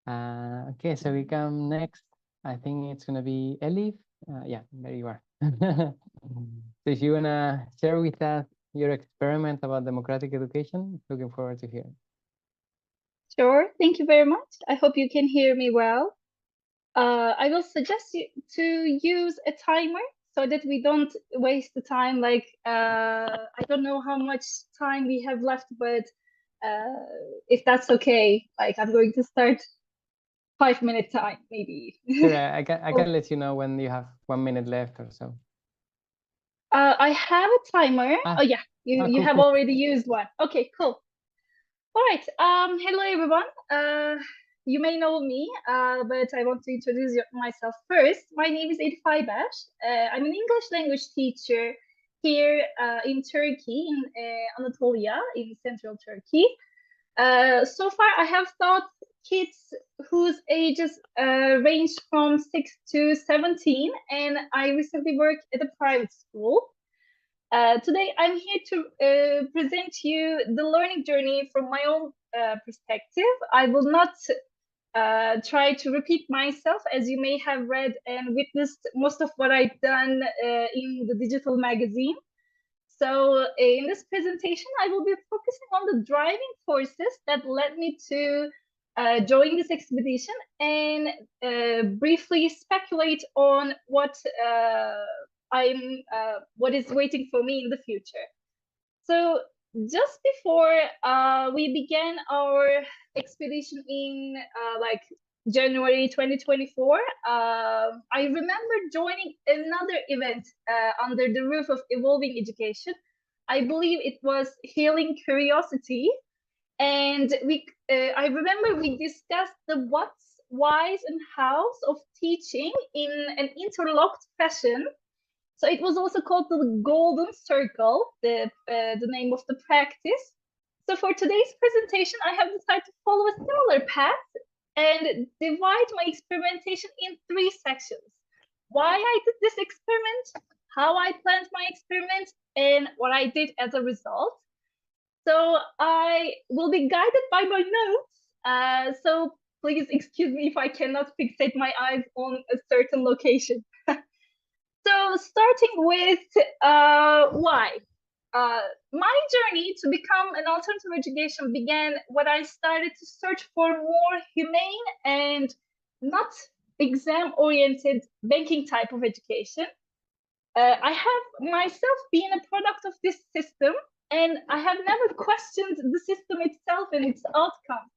Okay, so we come next. I think it's gonna be Elif. Yeah, there you are. So if you wanna share with us your experiment about democratic education, looking forward to hearing. Sure, thank you very much. I hope you can hear me well. I will suggest you to use a timer so that we don't waste the time. I don't know how much time we have left, but if that's okay, like I'm going to start 5 minute time, maybe. Sure, I Oh, can let you know when you have 1 minute left or so. I have a timer. Oh Ah, yeah, you cool, have cool. already used one. Okay, cool. All right. Hello everyone. You may know me, but I want to introduce myself first. My name is Elif. I'm an English language teacher here in Turkey, in Anatolia, in central Turkey. So far, I have taught kids whose ages range from 6 to 17, and I recently worked at a private school. Today, I'm here to present you the learning journey from my own perspective. I will not try to repeat myself, as you may have read and witnessed most of what I've done in the digital magazine. So, in this presentation, I will be focusing on the driving forces that led me to join this expedition and briefly speculate on what is waiting for me in the future. So just before we began our expedition in January 2024, I remember joining another event under the roof of Evolving Education. I believe it was Healing Curiosity, and I remember we discussed the what's, whys, and hows of teaching in an interlocked fashion. So it was also called the Golden Circle, the name of the practice. So for today's presentation, I have decided to follow a similar path and divide my experimentation in 3 sections. Why I did this experiment, how I planned my experiment, and what I did as a result. So I will be guided by my notes. So please excuse me if I cannot fixate my eyes on a certain location. So starting with why. My journey to become an alternative education began when I started to search for more humane and not exam-oriented banking type of education. I have myself been a product of this system, and I have never questioned the system itself and its outcome.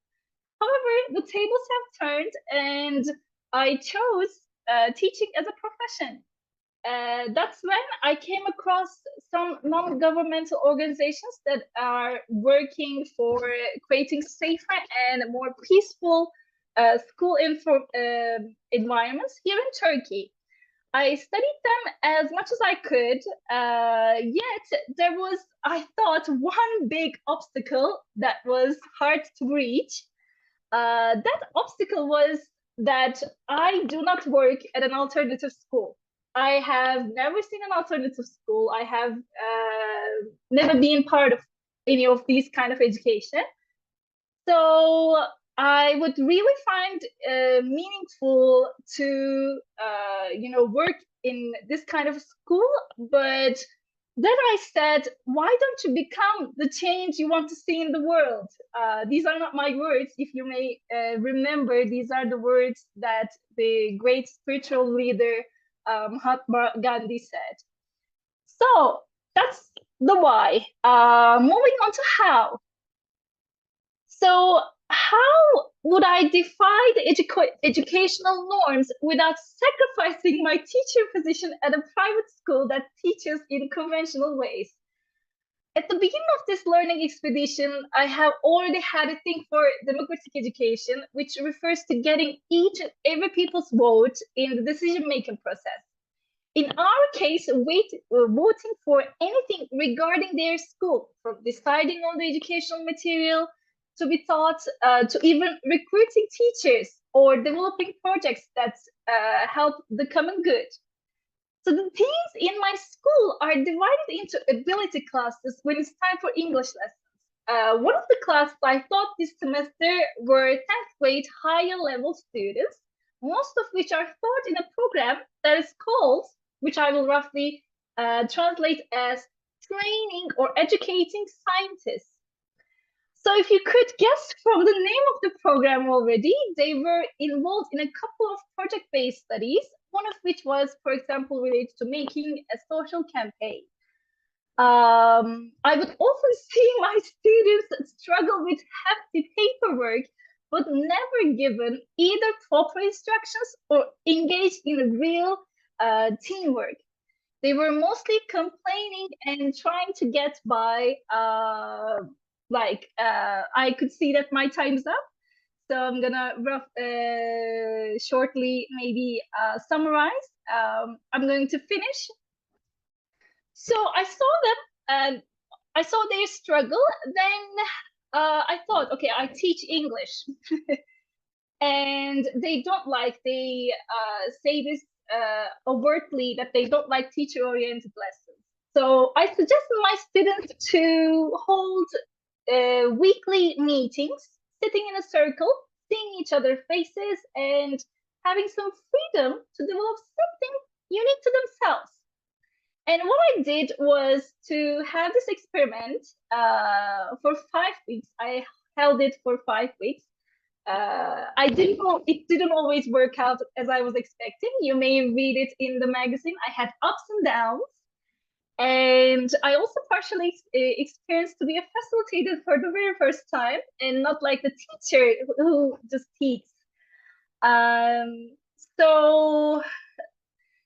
However, the tables have turned, and I chose teaching as a profession. That's when I came across some non-governmental organizations that are working for creating safer and more peaceful school environments here in Turkey. I studied them as much as I could, yet there was, I thought, one big obstacle that was hard to reach. That obstacle was that I do not work at an alternative school. I have never seen an alternative school. I have never been part of any of these kind of education. So I would really find meaningful to work in this kind of school, but then I said, why don't you become the change you want to see in the world? These are not my words. If you may remember, these are the words that the great spiritual leader Mahatma Gandhi said. So that's the why. Moving on to how. So how would I defy the educational norms without sacrificing my teacher position at a private school that teaches in conventional ways? At the beginning of this learning expedition, I have already had a thing for democratic education, which refers to getting each and every people's vote in the decision-making process. In our case, voting for anything regarding their school, from deciding on the educational material to be taught, to even recruiting teachers or developing projects that help the common good. So the teams in my school are divided into ability classes when it's time for English lessons. one of the classes I taught this semester were 10th grade higher level students, most of which are taught in a program that is called, which I will roughly translate as training or educating scientists. So if you could guess from the name of the program already, they were involved in a couple of project-based studies, one of which was, for example, related to making a social campaign. I would often see my students struggle with hefty paperwork, but never given either proper instructions or engaged in real teamwork. They were mostly complaining and trying to get by. I could see that my time's up, so I'm gonna shortly maybe summarize. I'm going to finish. So I saw them and I saw their struggle. Then I thought, okay, I teach English, and they don't like. They say this overtly that they don't like teacher-oriented lessons. So I suggested my students to hold weekly meetings, sitting in a circle, seeing each other's faces, and having some freedom to develop something unique to themselves. And what I did was to have this experiment for 5 weeks. I held it for 5 weeks. It didn't always work out as I was expecting. You may read it in the magazine. I had ups and downs. And I also partially experienced to be a facilitator for the very first time and not like the teacher who just teaches. So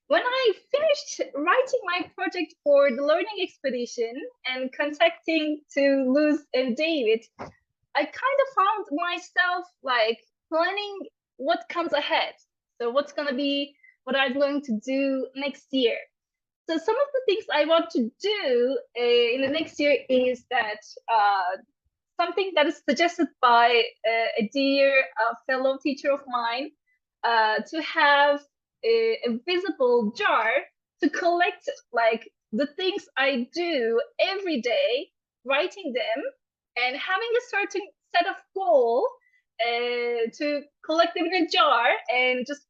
when I finished writing my project for the learning expedition and contacting to Luz and David, I kind of found myself like planning what comes ahead. So what's going to be what I'm going to do next year. So some of the things I want to do in the next year is that something that is suggested by a dear fellow teacher of mine, to have a visible jar to collect like the things I do every day, writing them and having a certain set of goal to collect them in a jar and just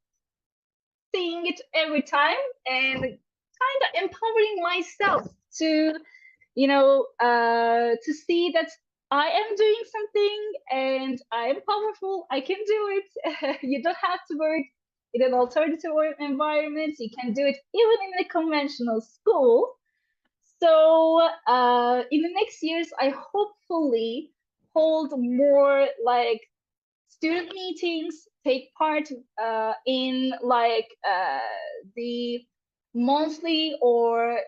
seeing it every time and kind of empowering myself to, to see that I am doing something and I am powerful. I can do it. You don't have to work in an alternative environment. You can do it even in a conventional school. So in the next years, I hopefully hold more like student meetings, take part in like the monthly or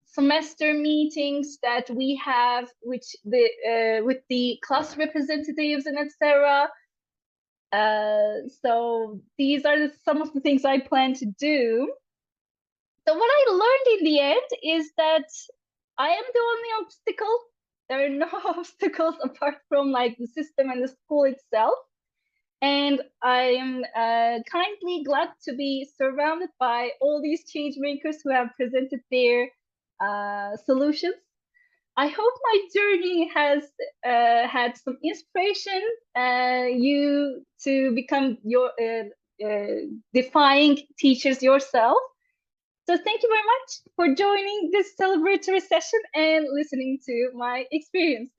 semester meetings that we have, which with the class representatives and etc. So these are some of the things I plan to do. So what I learned in the end is that I am the only obstacle. There are no obstacles apart from like the system and the school itself. And I am kindly glad to be surrounded by all these change makers who have presented their solutions. I hope my journey has had some inspiration you to become your defying teachers yourself. So thank you very much for joining this celebratory session and listening to my experience.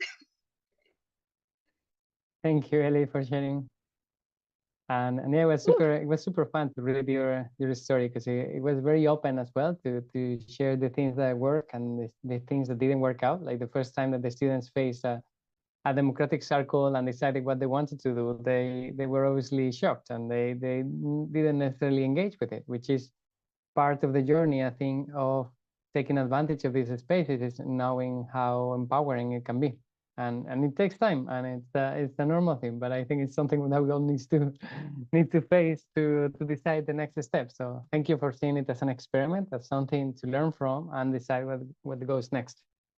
Thank you, Ellie, for sharing. And yeah, it was super fun to read your story, because it was very open as well to share the things that work and the things that didn't work out. Like the first time that the students faced a democratic circle and decided what they wanted to do, they were obviously shocked and they didn't necessarily engage with it, which is part of the journey, I think, of taking advantage of these spaces, is knowing how empowering it can be. And it takes time, and it's a normal thing, but I think it's something that we all need to face to decide the next step. So thank you for seeing it as an experiment, as something to learn from and decide what goes next.